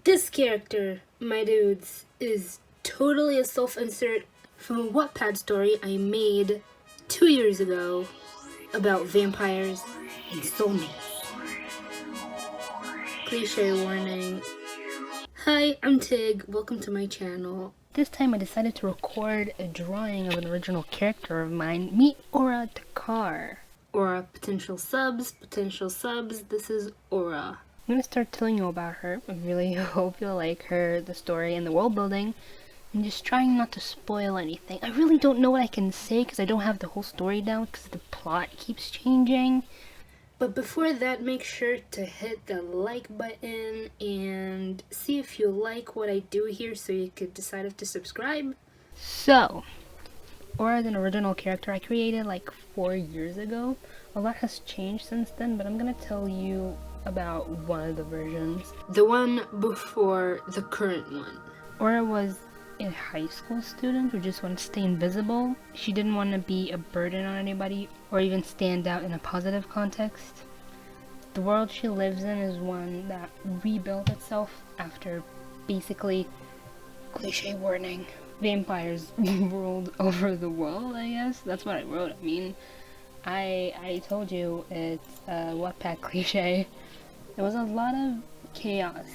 This character, my dudes, is totally a self-insert from a Wattpad story I made 2 years ago about vampires and soulmates. Cliche warning. Hi, I'm Tig. Welcome to my channel. This time I decided to record a drawing of an original character of mine. Meet Aura Takar. Aura, potential subs. This is Aura. I'm gonna start telling you about her. I really hope you'll like her, the story, and the world building. I'm just trying not to spoil anything. I really don't know what I can say because I don't have the whole story down because the plot keeps changing. But before that, make sure to hit the like button and see if you like what I do here so you could decide if to subscribe. So, Aura is an original character I created like 4 years ago. A lot has changed since then, but I'm gonna tell you about one of the versions. The one before the current one. Aura was a high school student who just wanted to stay invisible. She didn't want to be a burden on anybody or even stand out in a positive context. The world she lives in is one that rebuilt itself after basically, cliche warning, vampires ruled over the world, I guess. That's what I wrote. I mean, I told you it's a Wattpad cliche. There was a lot of chaos.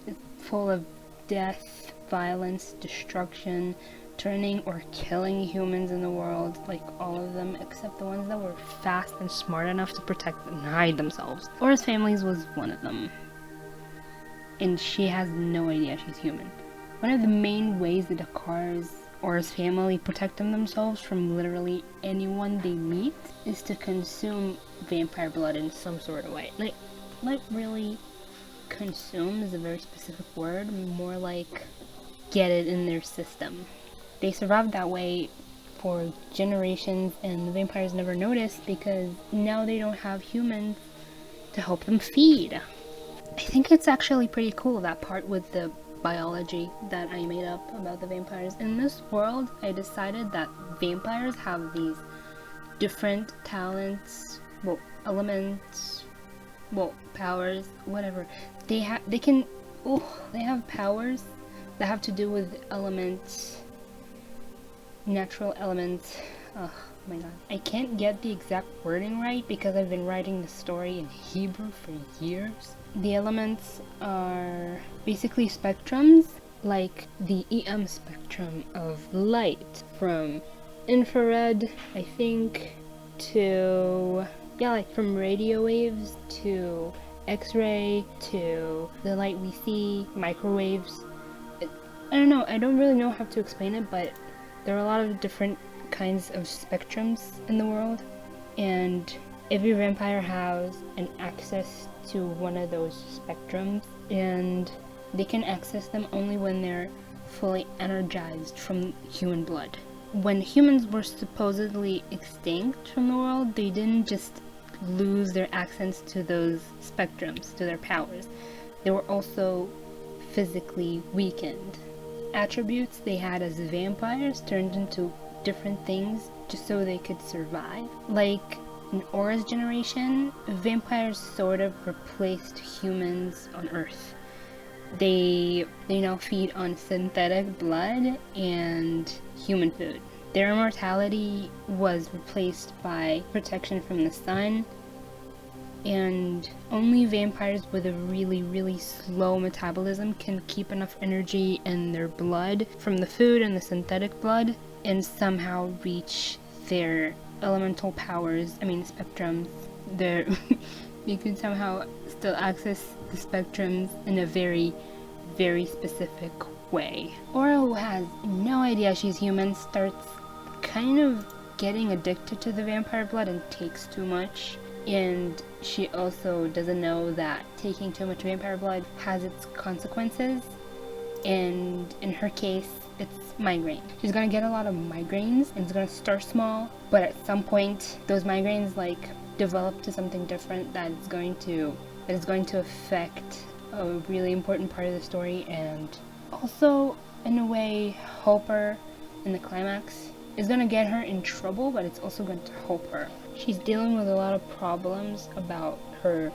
It's full of death, violence, destruction, turning or killing humans in the world, like all of them except the ones that were fast and smart enough to protect and hide themselves. Aura's families was one of them. And she has no idea she's human. One of the main ways the Takars or his family protect themselves from literally anyone they meet is to consume vampire blood in some sort of way. Like really consume is a very specific word, more like get it in their system. They survived that way for generations and the vampires never noticed because now they don't have humans to help them feed. I think it's actually pretty cool, that part with the biology that I made up about the vampires. In this world, I decided that vampires have these different talents, elements, powers, whatever. They have powers that have to do with elements, natural elements. Oh my god. I can't get the exact wording right because I've been writing the story in Hebrew for years. The elements are basically spectrums, like the EM spectrum of light, from infrared, I think, to, yeah, like from radio waves to X-ray to the light we see, microwaves. I don't know, I don't really know how to explain it, but there are a lot of different kinds of spectrums in the world, and every vampire has an access to one of those spectrums, and they can access them only when they're fully energized from human blood. When humans were supposedly extinct from the world, they didn't just lose their access to those spectrums, to their powers. They were also physically weakened. Attributes they had as vampires turned into different things just so they could survive. Like in Aura's generation, vampires sort of replaced humans on Earth. They now feed on synthetic blood and human food. Their immortality was replaced by protection from the sun, and only vampires with a really slow metabolism can keep enough energy in their blood from the food and the synthetic blood and somehow reach their elemental powers, spectrums. You can somehow still access the spectrums in a very specific way. Aura, who has no idea she's human, starts kind of getting addicted to the vampire blood and takes too much. And she also doesn't know that taking too much vampire blood has its consequences. And in her case, it's migraine. She's gonna get a lot of migraines, and it's gonna start small, but at some point, those migraines develop to something different that is going to affect a really important part of the story, and also, in a way, help her in the climax. It's gonna get her in trouble, but it's also going to help her. She's dealing with a lot of problems about her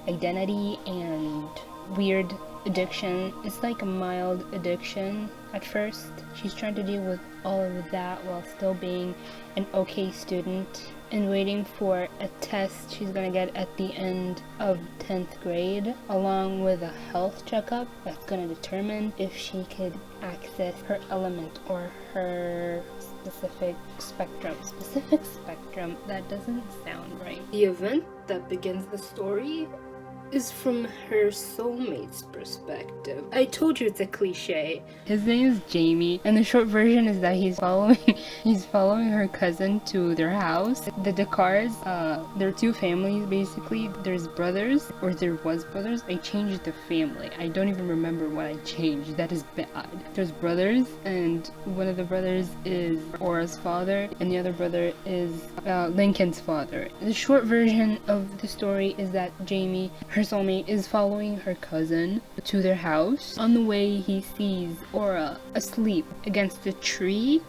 identity and weird addiction. It's like a mild addiction at first. She's trying to deal with all of that while still being an okay student and waiting for a test she's gonna get at the end of 10th grade, along with a health checkup that's gonna determine if she could access her element or her specific spectrum. Specific spectrum? That doesn't sound right. The event that begins the story is from her soulmate's perspective. I told you it's a cliche. His name is Jamie, and the short version is that he's following her cousin to their house. The Dakars, they're two families basically. There's brothers, or there was brothers. I changed the family. I don't even remember what I changed. That is bad. There's brothers, and one of the brothers is Aura's father, and the other brother is Lincoln's father. The short version of the story is that Jamie, her soulmate, is following her cousin to their house. On the way, he sees Aura asleep against a tree.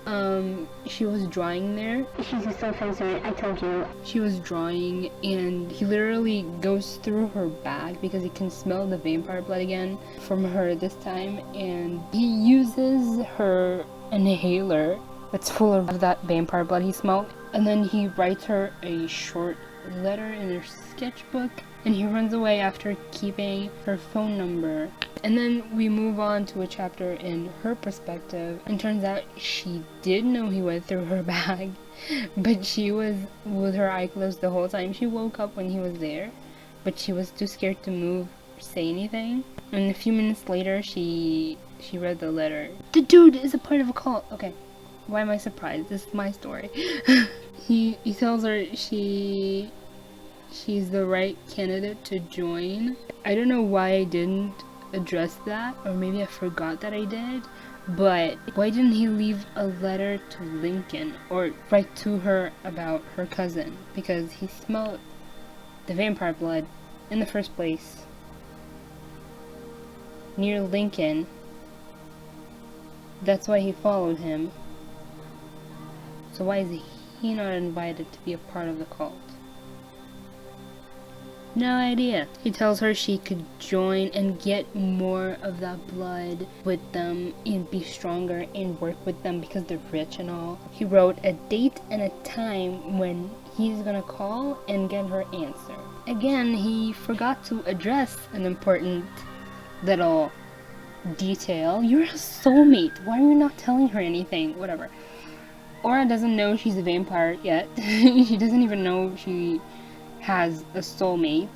She was drawing there. She's a self-insert, I told you. She was drawing, and he literally goes through her bag because he can smell the vampire blood again from her this time, and he uses her inhaler that's full of that vampire blood he smelled, and then he writes her a short letter in her sketchbook, and he runs away after keeping her phone number. And then we move on to a chapter in her perspective, and turns out she did know he went through her bag, but she was with her eye closed the whole time. She woke up when he was there, but she was too scared to move or say anything. And a few minutes later, she read the letter. The dude is a part of a cult. Okay, why am I surprised? This is my story. He tells her she's the right candidate to join. I don't know why I didn't address that, or maybe I forgot that I did, but why didn't he leave a letter to Lincoln or write to her about her cousin? Because he smelled the vampire blood in the first place near Lincoln. That's why he followed him. So why is he not invited to be a part of the cult? No idea. He tells her she could join and get more of that blood with them and be stronger and work with them because they're rich and all. He wrote a date and a time when he's gonna call and get her answer. Again, he forgot to address an important little detail. You're a soulmate. Why are you not telling her anything? Whatever. Aura doesn't know she's a vampire yet. She doesn't even know she has a soulmate.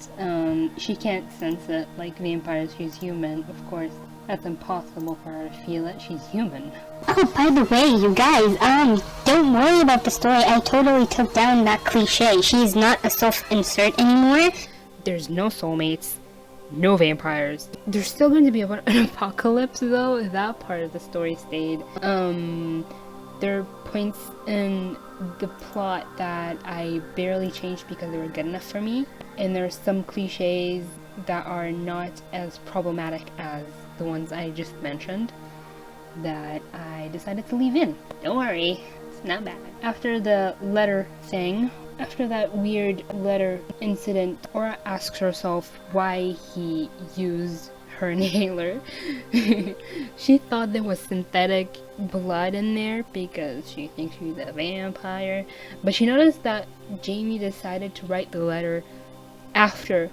She can't sense it like vampires. She's human, of course. That's impossible for her to feel it. She's human. Oh, by the way, you guys, don't worry about the story. I totally took down that cliche. She's not a self-insert anymore. There's no soulmates, no vampires. There's still going to be an apocalypse, though. That part of the story stayed. There are points in the plot that I barely changed because they were good enough for me, and there's some cliches that are not as problematic as the ones I just mentioned that I decided to leave in. Don't worry, it's not bad. After the letter thing, after that weird letter incident, Aura asks herself why he used her inhaler. She thought there was synthetic blood in there because she thinks she's a vampire, but she noticed that Jamie decided to write the letter after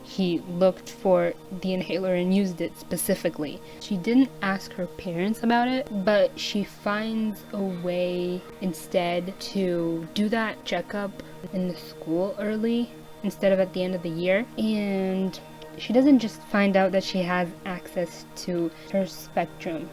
he looked for the inhaler and used it specifically. She didn't ask her parents about it, but she finds a way instead to do that checkup in the school early instead of at the end of the year, and she doesn't just find out that she has access to her spectrum,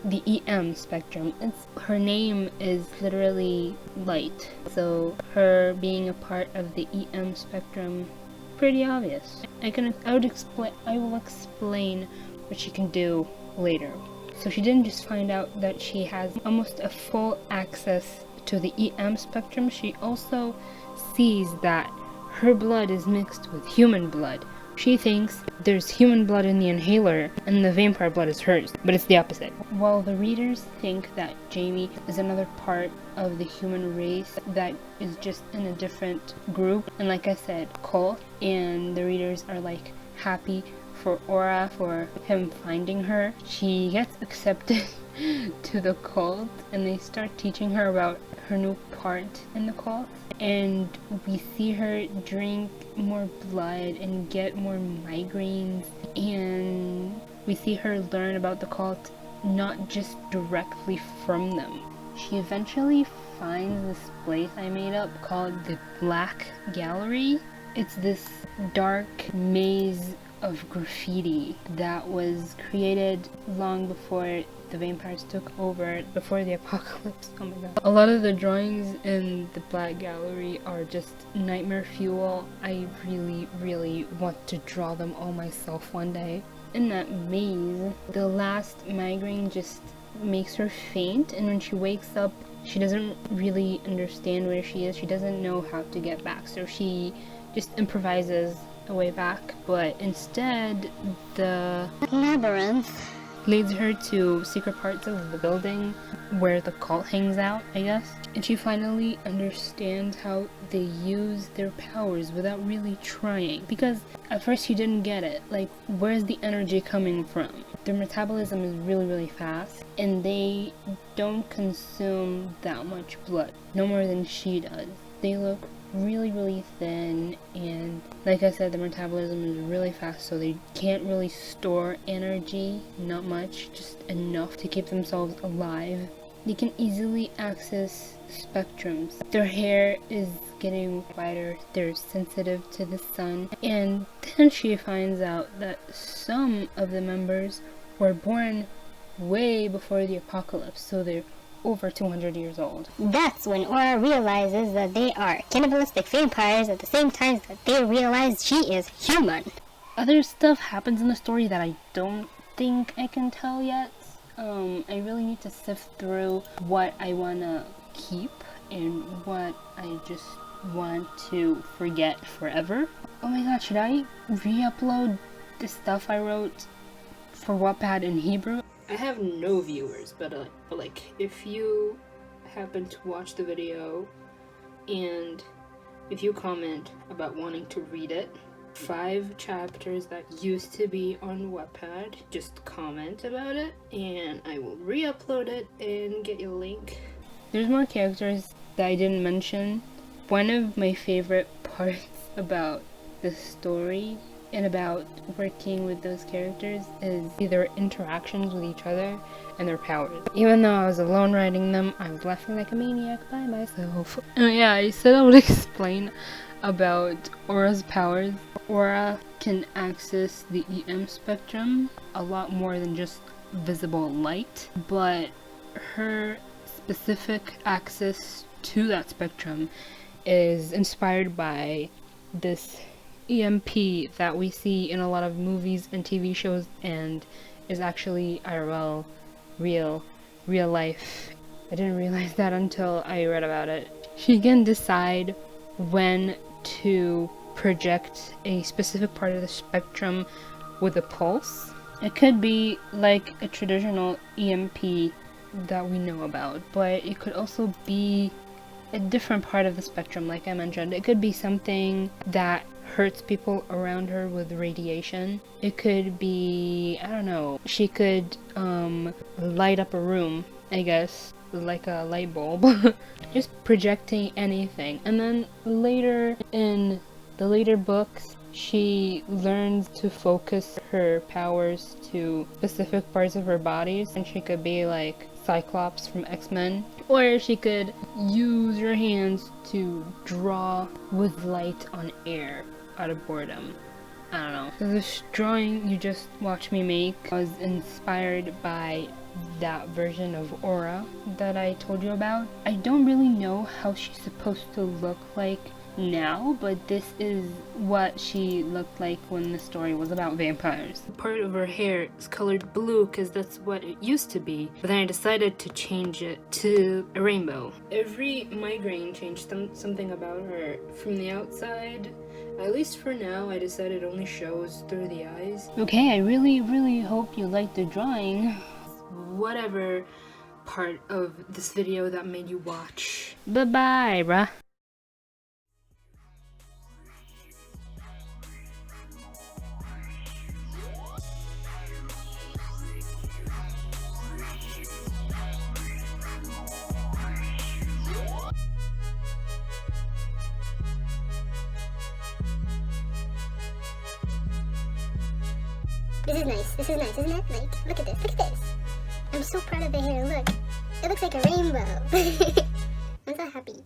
the EM spectrum. Her name is literally light, so her being a part of the EM spectrum, pretty obvious. I will explain what she can do later. So she didn't just find out that she has almost a full access to the EM spectrum, she also sees that her blood is mixed with human blood. She thinks there's human blood in the inhaler and the vampire blood is hers, but it's the opposite. While the readers think that Jamie is another part of the human race that is just in a different group, and like I said, cult, and the readers are like happy for Aura for him finding her. She gets accepted to the cult, and they start teaching her about her new part in the cult. And we see her drink more blood and get more migraines, and we see her learn about the cult not just directly from them. She eventually finds this place I made up called the Black Gallery. It's this dark maze of graffiti that was created long before the vampires took over, before the apocalypse. Oh my god. A lot of the drawings in the Black Gallery are just nightmare fuel. I really want to draw them all myself one day. In that maze, the last migraine just makes her faint, and when she wakes up, she doesn't really understand where she is. She doesn't know how to get back, so she just improvises a way back, but instead the labyrinth leads her to secret parts of the building where the cult hangs out, I guess. And she finally understands how they use their powers without really trying. Because at first she didn't get it. Like, where's the energy coming from? Their metabolism is really fast, and they don't consume that much blood. No more than she does. They look really thin, and like I said, the metabolism is really fast, so they can't really store energy, not much, just enough to keep themselves alive. They can easily access spectrums. Their hair is getting whiter, they're sensitive to the sun, and then she finds out that some of the members were born way before the apocalypse, so they're over 200 years old. That's when Aura realizes that they are cannibalistic vampires at the same time that they realize she is human. Other stuff happens in the story that I don't think I can tell yet. I really need to sift through what I want to keep and what I just want to forget forever. Oh my god, should I re-upload the stuff I wrote for Wattpad in Hebrew? I have no viewers, but like, if you happen to watch the video and if you comment about wanting to read it, 5 chapters that used to be on Wattpad, just comment about it and I will re-upload it and get you a link. There's more characters that I didn't mention. One of my favorite parts about the story and about working with those characters is their interactions with each other and their powers. Even though I was alone writing them, I was laughing like a maniac by myself. Oh yeah, I said I would explain about Aura's powers. Aura can access the EM spectrum a lot more than just visible light, but her specific access to that spectrum is inspired by this EMP that we see in a lot of movies and TV shows, and is actually IRL, real life. I didn't realize that until I read about it. She can decide when to project a specific part of the spectrum with a pulse. It could be like a traditional EMP that we know about, but it could also be a different part of the spectrum, like I mentioned. It could be something that hurts people around her with radiation. It could be, I don't know, she could light up a room, I guess, like a light bulb. Just projecting anything. And then later in the later books, she learns to focus her powers to specific parts of her bodies, and she could be like Cyclops from X-Men, or she could use her hands to draw with light on air out of boredom. I don't know. So this drawing you just watched me make was inspired by that version of Aura that I told you about. I don't really know how she's supposed to look like now, but this is what she looked like when the story was about vampires. Part of her hair is colored blue because that's what it used to be, but then I decided to change it to a rainbow. Every migraine changed something about her. From the outside, at least for now, I decided it only shows through the eyes. Okay, I really hope you liked the drawing. Whatever part of this video that made you watch. Bye-bye, bruh. This is nice. This is nice, isn't it? Like, look at this. Look at this. I'm so proud of the hair. Look. It looks like a rainbow. I'm so happy.